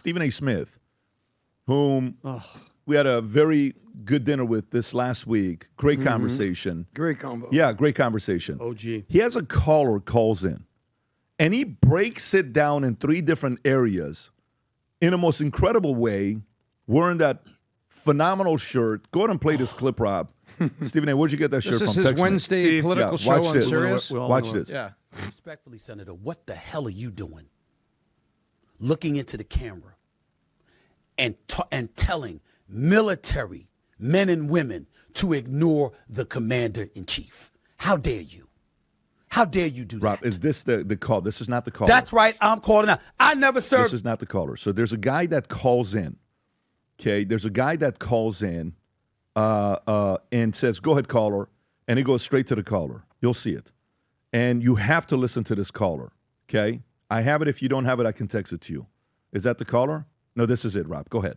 Stephen A. Smith, whom we had a very good dinner with this last week. Great conversation. Great combo. Yeah, great conversation. OG. He has a caller calls in, and he breaks it down in 3 different areas in a most incredible way, wearing that phenomenal shirt. Go ahead and play this clip, Rob. Stephen A., where'd you get that shirt from? This is his Wednesday political show watch on this. Sirius. Watch this. Yeah. Respectfully, Senator, what the hell are you doing? Looking into the camera and telling military men and women to ignore the commander-in-chief. How dare you? How dare you do Rob, that? is this the call? This is not the caller. That's right. I'm calling out. I never served. This is not the caller. So there's a guy that calls in. Okay, there's a guy that calls in and says, "Go ahead, caller," and he goes straight to the caller. You'll see it, and you have to listen to this caller. Okay, I have it. If you don't have it, I can text it to you. Is that the caller? No, this is it, Rob. Go ahead.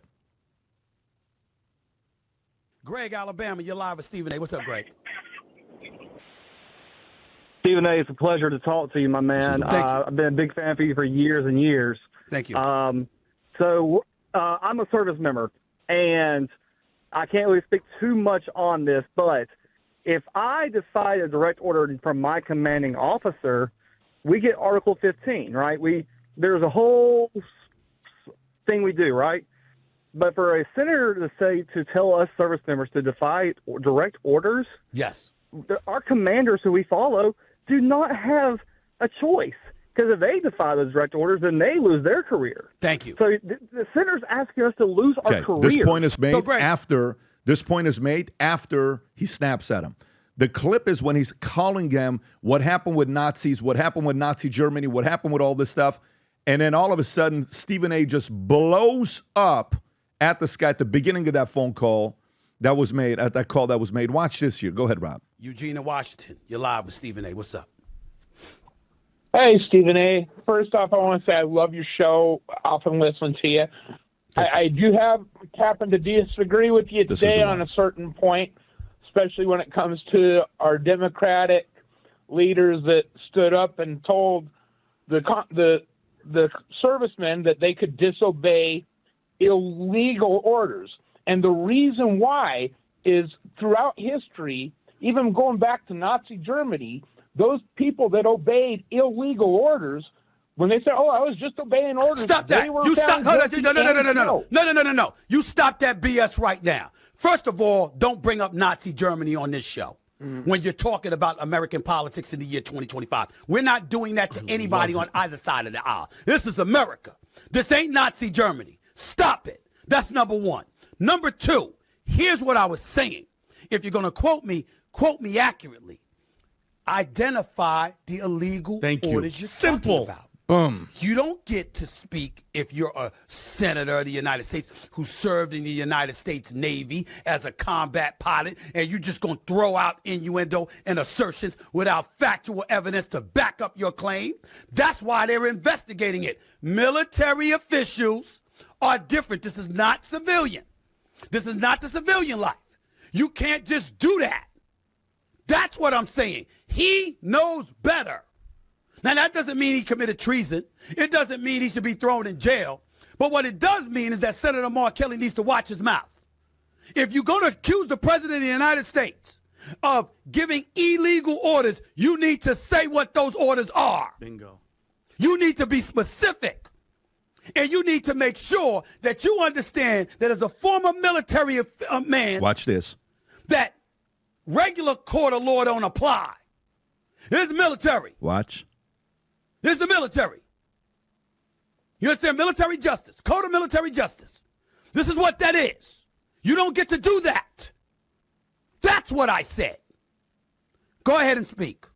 Greg, Alabama, you're live with Stephen A. What's up, Greg? Stephen A., it's a pleasure to talk to you, my man. Thank you. I've been a big fan for you for years and years. Thank you. I'm a service member, and I can't really speak too much on this, but if I decide a direct order from my commanding officer, we get Article 15, right? There's a whole thing we do, right? But for a senator to tell us service members to defy direct orders, Yes. our commanders who we follow do not have a choice, because if they defy those direct orders, then they lose their career. Thank you. So the senator's asking us to lose our career. This point is made So, Greg- after. This point is made after he snaps at him. The clip is when he's calling them what happened with Nazis, what happened with Nazi Germany, what happened with all this stuff, and then all of a sudden Stephen A. just blows up at this guy at the beginning of that phone call that was made. At that call that was made. Watch this here. Go ahead, Rob. Eugene in Washington, you're live with Stephen A. What's up? Hey, Stephen A. First off, I want to say I love your show. Often listen to you. I do happen to disagree with you This is today the on one. a certain point, especially when it comes to our Democratic leaders that stood up and told the servicemen that they could disobey illegal orders. And the reason why is throughout history, even going back to Nazi Germany, those people that obeyed illegal orders, when they said, "Oh, I was just obeying orders," Stop they that. were You stop. found Hold on. guilty No. and killed. You stop that BS right now. First of all, don't bring up Nazi Germany on this show when you're talking about American politics in the year 2025. We're not doing that to anybody on either side of the aisle. This is America. This ain't Nazi Germany. Stop it. That's number one. Number two, here's what I was saying. If you're going to quote me accurately. Identify the illegal Thank you. orders you're Simple. talking about. Boom. You don't get to speak if you're a senator of the United States who served in the United States Navy as a combat pilot, and you're just going to throw out innuendo and assertions without factual evidence to back up your claim. That's why they're investigating it. Military officials are different. This is not civilian. This is not the civilian life. You can't just do that. That's what I'm saying. He knows better. Now, that doesn't mean he committed treason. It doesn't mean he should be thrown in jail. But what it does mean is that Senator Mark Kelly needs to watch his mouth. If you're going to accuse the President of the United States of giving illegal orders, you need to say what those orders are. Bingo. You need to be specific. And you need to make sure that you understand that as a former military man, Watch this. that regular court of law don't apply. This is the military. Watch. This is the military. You understand? Military justice. Code of military justice. This is what that is. You don't get to do that. That's what I said. Go ahead and speak.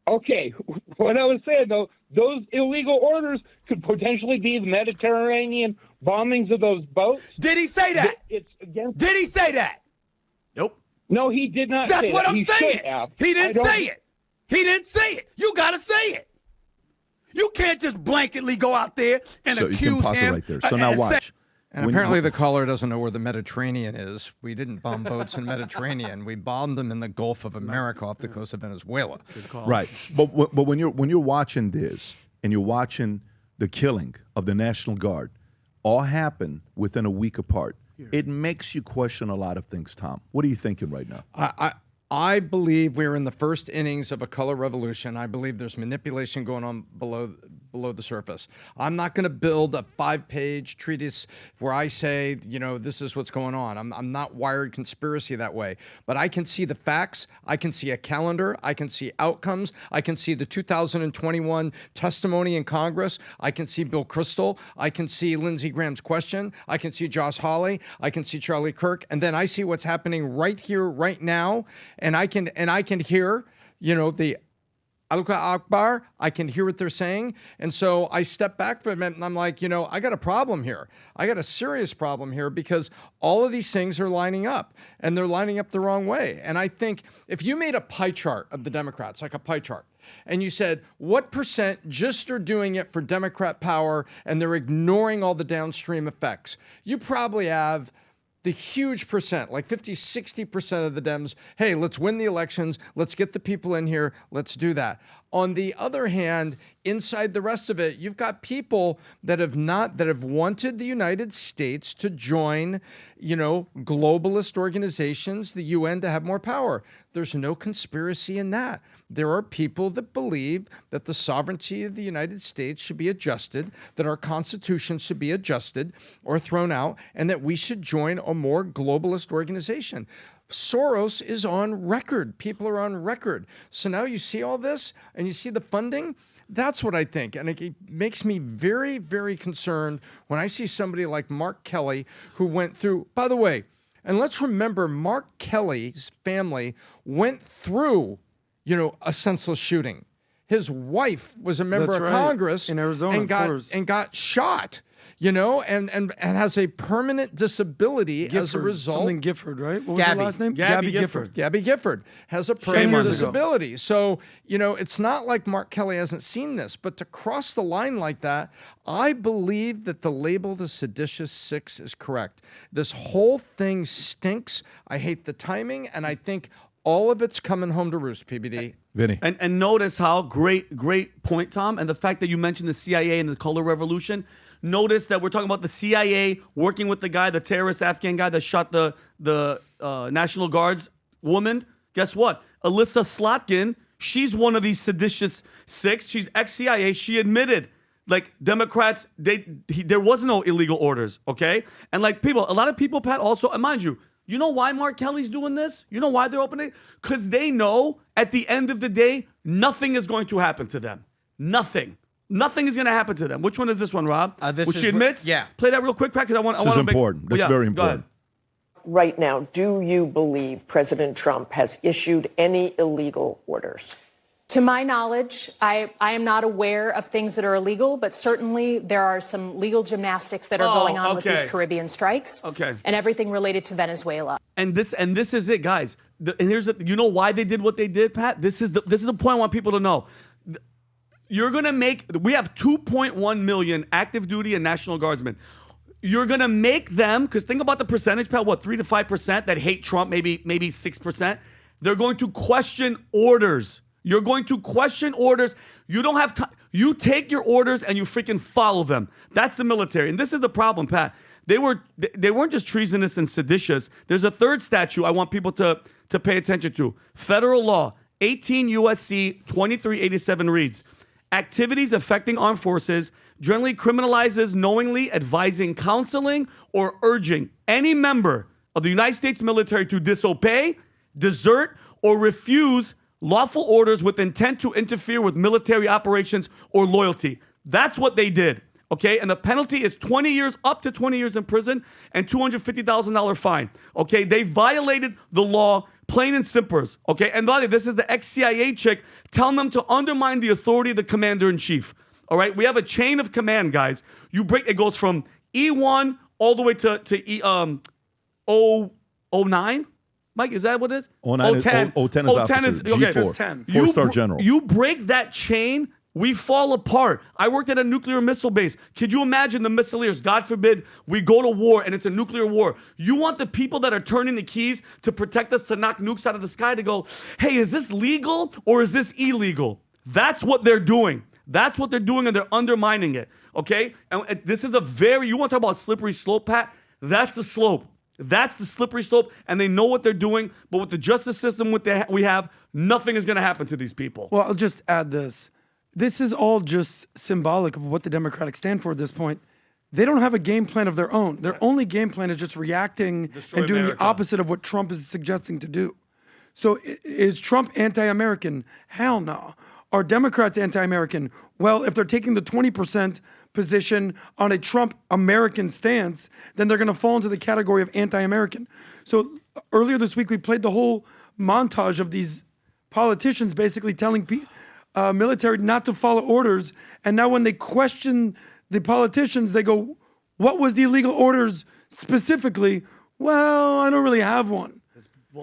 Okay, what I was saying, though, those illegal orders could potentially be the Mediterranean bombings of those boats. Did he say that? It's against. Did he say that? Nope. No, he did not That's say what that. I'm He saying. should have. He I didn't don't- say it. He didn't say it. You got to say it. You can't just blanketly go out there and So you accuse can pause him. it right there. So now and say- watch. And apparently the caller doesn't know where the Mediterranean is. We didn't bomb boats in Mediterranean. We bombed them in the Gulf of America off the coast of Venezuela. Right, but when you're watching this and you're watching the killing of the National Guard, all happened within a week apart. It makes you question a lot of things, Tom. What are you thinking right now? I believe we're in the first innings of a color revolution. I believe there's manipulation going on below the surface. I'm not going to build a 5-page treatise where I say, this is what's going on. I'm not wired conspiracy that way. But I can see the facts. I can see a calendar. I can see outcomes. I can see the 2021 testimony in Congress. I can see Bill Kristol. I can see Lindsey Graham's question. I can see Josh Hawley. I can see Charlie Kirk. And then I see what's happening right here, right now. And I can hear, the Allahu Akbar. I can hear what they're saying. And so I step back from it and I'm like, I got a problem here. I got a serious problem here because all of these things are lining up and they're lining up the wrong way. And I think if you made a pie chart of the Democrats, like a pie chart, and you said, what percent just are doing it for Democrat power and they're ignoring all the downstream effects, you probably have the huge percent, like 50, 60% of the Dems, hey, let's win the elections, let's get the people in here, let's do that. On the other hand, inside the rest of it, you've got people that have wanted the United States to join, globalist organizations, the UN, to have more power. There's no conspiracy in that. There are people that believe that the sovereignty of the United States should be adjusted, that our Constitution should be adjusted or thrown out, and that we should join a more globalist organization. Soros is on record. People are on record. So now you see all this and you see the funding. That's what I think. And it makes me very, very concerned when I see somebody like Mark Kelly who went through, by the way, and let's remember Mark Kelly's family went through, a senseless shooting. His wife was a member of Congress in Arizona and got shot. And has a permanent disability as a result. Something Gifford, right? What was Gabby. her last name? Gabby Gifford. Gabby Gifford has a permanent disability. So, it's not like Mark Kelly hasn't seen this, but to cross the line like that, I believe that the label the seditious six is correct. This whole thing stinks. I hate the timing, and I think all of it's coming home to roost, PBD. Vinny. And notice how great point, Tom, and the fact that you mentioned the CIA and the color revolution. Notice that we're talking about the CIA working with the terrorist Afghan guy that shot the National Guard's woman. Guess what? Alyssa Slotkin, she's one of these seditious six. She's ex-CIA. She admitted, Democrats, there was no illegal orders, okay? And a lot of people, Pat, also, and mind you, you know why Mark Kelly's doing this? You know why they're opening? Because they know at the end of the day, nothing is going to happen to them. Nothing. Nothing is going to happen to them. Which one is this one, Rob? Which she admits? Yeah. Play that real quick, Pat, because I want This is important. This is very go ahead. important. Right now, do you believe President Trump has issued any illegal orders? To my knowledge, I am not aware of things that are illegal, but certainly there are some legal gymnastics that are going on with these Caribbean strikes. Okay. And everything related to Venezuela. And this is it, guys. And here's you know why they did what they did, Pat? This is the point I want people to know. You're going to we have 2.1 million active duty and National Guardsmen. You're going to make them, because think about the percentage, Pat, 3 to 5% that hate Trump, maybe 6%. They're going to question orders. You're going to question orders. You don't have time. You take your orders and you freaking follow them. That's the military. And this is the problem, Pat. They weren't just treasonous and seditious. There's a third statute I want people to pay attention to. Federal law, 18 U.S.C. 2387 reads, activities affecting armed forces generally criminalizes knowingly advising, counseling, or urging any member of the United States military to disobey, desert, or refuse lawful orders with intent to interfere with military operations or loyalty. That's what they did, okay? And the penalty is 20 years, up to 20 years in prison and $250,000 fine, okay? They violated the law, plain and simple, okay? And by the way, this is the ex-CIA chick telling them to undermine the authority of the commander-in-chief, all right? We have a chain of command, guys. It goes from E1 all the way to O9. Mike, is that what it is? 09 010. is officer. G4. 10. Four-star general. You break that chain, we fall apart. I worked at a nuclear missile base. Could you imagine the missileers? God forbid we go to war and it's a nuclear war. You want the people that are turning the keys to protect us to knock nukes out of the sky to go, hey, is this legal or is this illegal? That's what they're doing. That's what they're doing, and they're undermining it. Okay? And this is you want to talk about slippery slope, Pat? That's the slope. That's the slippery slope, and they know what they're doing. But with the justice system we have, nothing is going to happen to these people. Well, I'll just add this. This is all just symbolic of what the Democrats stand for at this point. They don't have a game plan of their own. Their only game plan is just reacting and doing the opposite of what Trump is suggesting to do. So is Trump anti-American? Hell no. Are Democrats anti-American? Well, if they're taking the 20% position on a Trump American stance, then they're going to fall into the category of anti-American. So earlier this week, we played the whole montage of these politicians basically telling military not to follow orders. And now when they question the politicians, they go, what was the illegal orders specifically? Well, I don't really have one.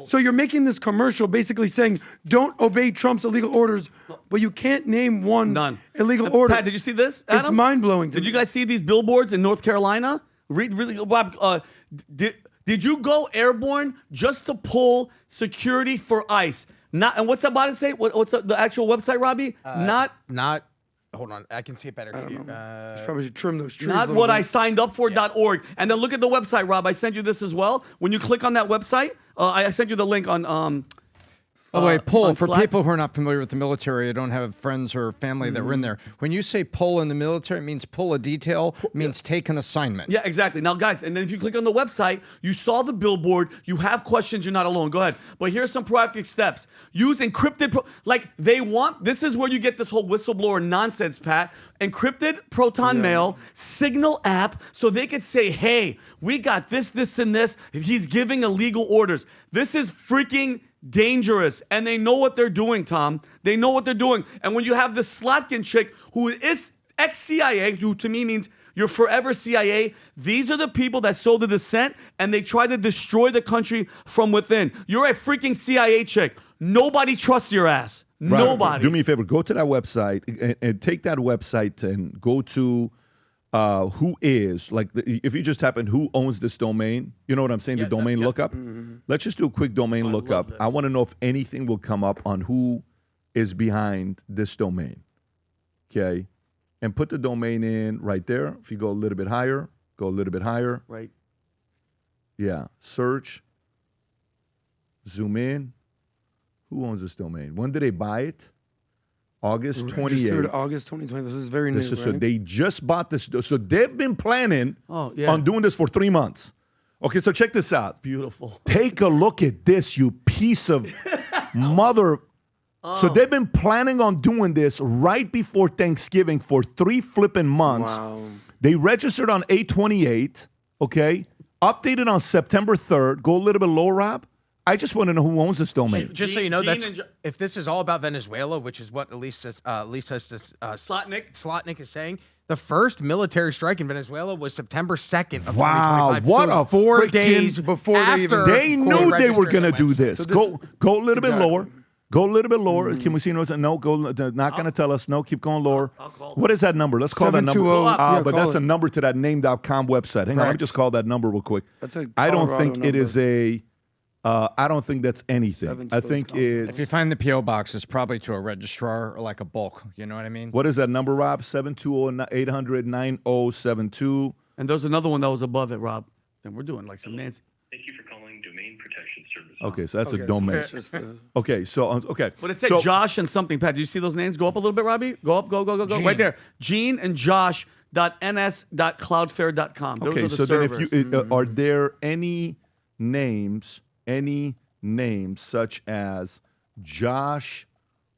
So you're making this commercial basically saying, don't obey Trump's illegal orders, but you can't name one illegal order. Pat, did you see this, Adam? It's mind-blowing to me. Did you guys see these billboards in North Carolina? Bob, did you go airborne just to pull security for ICE? And what's that about to say? What's the actual website, Robbie? Not. Hold on, I can see it better. Probably should trim those trees. Not what I signed up for.org. And then look at the website, Rob. I sent you this as well. When you click on that website, I sent you the link on. By the way, pull, for Slack. people who are not familiar with the military, or don't have friends or family that were in there, when you say pull in the military, it means pull a detail, means take an assignment. Yeah, exactly. Now, guys, and then if you click on the website, you saw the billboard, you have questions, you're not alone. Go ahead. But here's some proactive steps. Use encrypted, this is where you get this whole whistleblower nonsense, Pat. Encrypted Proton Mail, Signal app, so they could say, hey, we got this, this, and this. He's giving illegal orders. This is freaking dangerous, and they know what they're doing, Tom. They know what they're doing. And when you have this Slotkin chick who is ex-CIA, who to me means you're forever CIA, these are the people that sow the dissent, and they try to destroy the country from within. You're a freaking CIA chick. Nobody trusts your ass. Right. Nobody. Do me a favor. Go to that website and take that website and go to who is, if you just type in who owns this domain, you know what I'm saying, the domain lookup. Let's just do a quick domain lookup. I want to know if anything will come up on who is behind this domain. Okay? And put the domain in right there. If you go a little bit higher, go a little bit higher. Right. Yeah. Search. Zoom in. Who owns this domain? When did they buy it? August 28th. August 2020. This is very new, right? So they just bought this. So they've been planning on doing this for 3 months. Okay, so check this out. Beautiful. Take a look at this, you piece of mother. So they've been planning on doing this right before Thanksgiving for 3 flipping months. Wow. They registered on 8/28, okay? Updated on September 3rd. Go a little bit lower, Rob. I just want to know who owns this domain. Just so you know, if this is all about Venezuela, which is what Slotnick is saying, the first military strike in Venezuela was September 2nd of 2025. What so a 4 days before they knew they were going to do this. Go a little bit lower. Go a little bit lower. Can we see? No, they're not going to tell us. No, keep going lower. What is that number? Let's call that number. But that's a number to that name.com website. Hang on, let me just call that number real quick. I don't think it is a... I don't think that's anything. I think it's... If you find the P.O. box, it's probably to a registrar or like a bulk. You know what I mean? What is that number, Rob? 720-800-9072. And there's another one that was above it, Rob. And we're doing like some Nancy. Thank you for calling Domain Protection Service. Okay, so that's a domain. Okay. But it said Josh and something, Pat. Do you see those names? Go up a little bit, Robbie. Go up, go. Gene. Right there. Gene and Josh.ns.cloudflare.com. Those Okay, are the so servers. then if you... are there any names such as Josh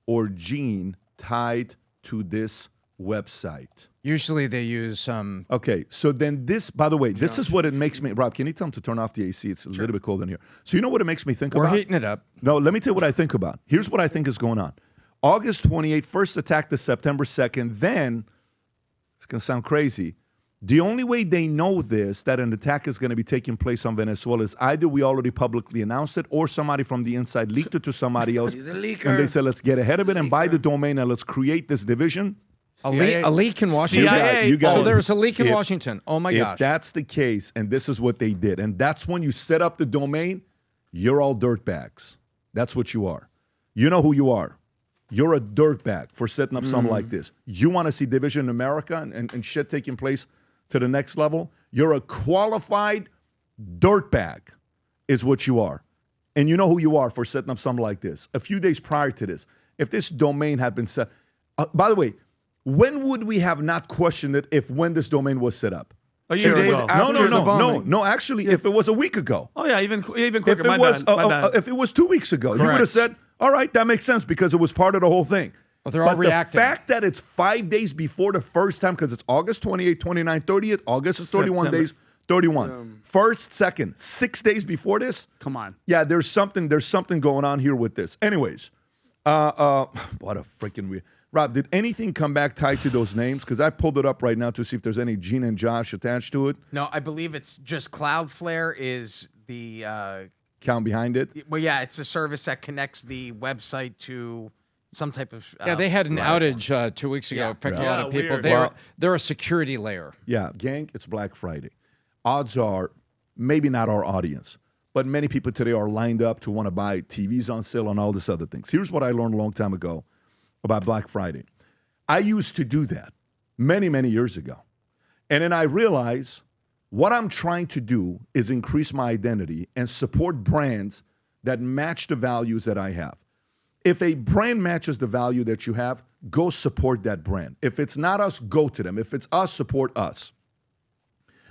or Gene tied to this website? Usually they use Okay, so then this, by the way, this is what it makes me... Rob, can you tell him to turn off the AC? It's a little bit cold in here. So you know what it makes me think about? We're heating it up. No, let me tell you what I think about. Here's what I think is going on. August 28th, first attack to September 2nd. Then, it's going to sound crazy, the only way they know that an attack is going to be taking place on Venezuela is either we already publicly announced it or somebody from the inside leaked it to somebody else. He's a leaker. And they said, let's get ahead of it and buy the domain and let's create this division. A leak in Washington? CIA. So there's a leak in Washington. Oh, my gosh. If that's the case, and this is what they did, and that's when you set up the domain, you're all dirtbags. That's what you are. You know who you are. you're a dirtbag for setting up something like this. You want to see division in America and shit taking place to the next level? You're a qualified dirtbag is what you are. And you know who you are for setting up something like this. A few days prior to this, if this domain had been set, by the way, when would we have not questioned it when this domain was set up? A year ago. No. Actually, if it was a week ago. Oh yeah, even quicker. If it if it was 2 weeks ago, you would have said, all right, that makes sense because it was part of the whole thing. Well, they're all reacting. The fact that it's 5 days before the first time, because it's August 28, 29, 30th, August is 31 days, 31. First, second, 6 days before this. Come on. Yeah, there's something going on here with this. Anyways, what a freaking weird. Rob, did anything come back tied to those names? Because I pulled it up right now to see if there's any Gene and Josh attached to it. No, I believe it's just Cloudflare is the count behind it. Well, yeah, it's a service that connects the website to some type of. Yeah, they had an outage 2 weeks ago. Affecting a lot of people. They're a security layer. Yeah, gang, it's Black Friday. Odds are, maybe not our audience, but many people today are lined up to want to buy TVs on sale and all this other things. Here's what I learned a long time ago about Black Friday. I used to do that many, many years ago. And then I realized what I'm trying to do is increase my identity and support brands that match the values that I have. If a brand matches the value that you have, go support that brand. If it's not us, go to them. If it's us, support us.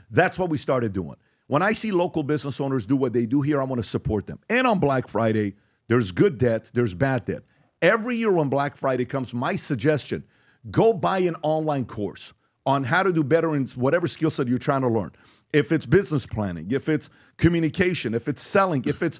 That's what we started doing. When I see local business owners do what they do here, I want to support them. And on Black Friday, there's good debt, there's bad debt. Every year when Black Friday comes, my suggestion, go buy an online course on how to do better in whatever skill set you're trying to learn. If it's business planning, if it's communication, if it's selling, if it's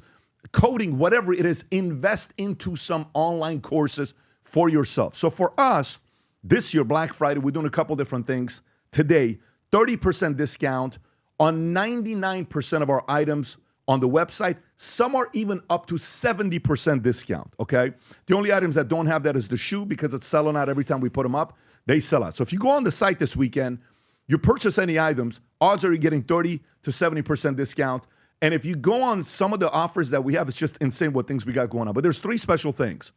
coding, whatever it is, invest into some online courses for yourself. So for us, this year, Black Friday, we're doing a couple different things. Today, 30% discount on 99% of our items on the website. Some are even up to 70% discount, okay? The only items that don't have that is the shoe because it's selling out every time we put them up. They sell out. So if you go on the site this weekend, you purchase any items, odds are you're getting 30 to 70% discount. And if you go on some of the offers that we have, it's just insane what things we got going on. But there's 3 special things.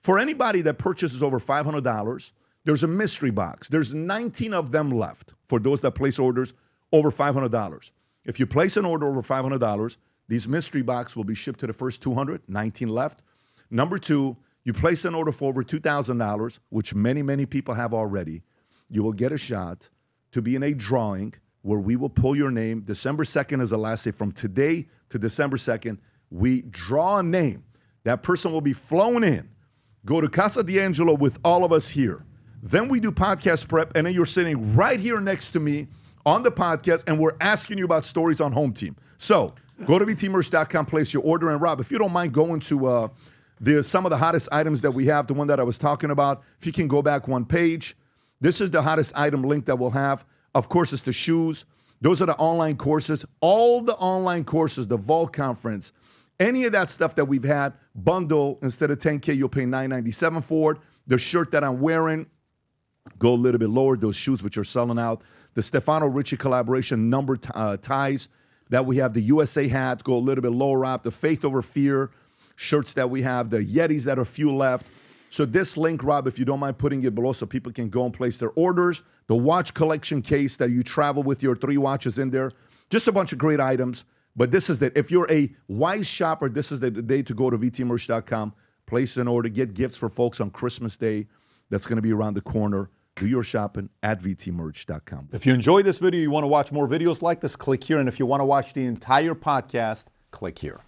For anybody that purchases over $500, there's a mystery box. There's 19 of them left for those that place orders over $500. If you place an order over $500, these mystery box will be shipped to the first 200, 19 left. Number 2, you place an order for over $2,000, which many, many people have already. You will get a shot to be in a drawing where we will pull your name. December 2nd is the last day. From today to December 2nd, we draw a name. That person will be flown in. Go to Casa D'Angelo with all of us here. Then we do podcast prep, and then you're sitting right here next to me on the podcast, and we're asking you about stories on Home Team. So go to vtmerch.com, place your order, and Rob, if you don't mind going to some of the hottest items that we have, the one that I was talking about, if you can go back one page, this is the hottest item link that we'll have. Of course, it's the shoes. Those are the online courses. All the online courses, the Vault Conference, any of that stuff that we've had, bundle, instead of $10K, you'll pay $997 for it. The shirt that I'm wearing, go a little bit lower. Those shoes which are selling out. The Stefano Ricci collaboration number ties that we have. The USA hat, go a little bit lower up. The Faith Over Fear shirts that we have. The Yetis that are few left. So this link, Rob, if you don't mind putting it below so people can go and place their orders. The watch collection case that you travel with your 3 watches in there. Just a bunch of great items. But this is it. If you're a wise shopper, this is the day to go to vtmerch.com. Place an order. Get gifts for folks on Christmas Day. That's going to be around the corner. Do your shopping at vtmerch.com. If you enjoyed this video, you want to watch more videos like this, click here. And if you want to watch the entire podcast, click here.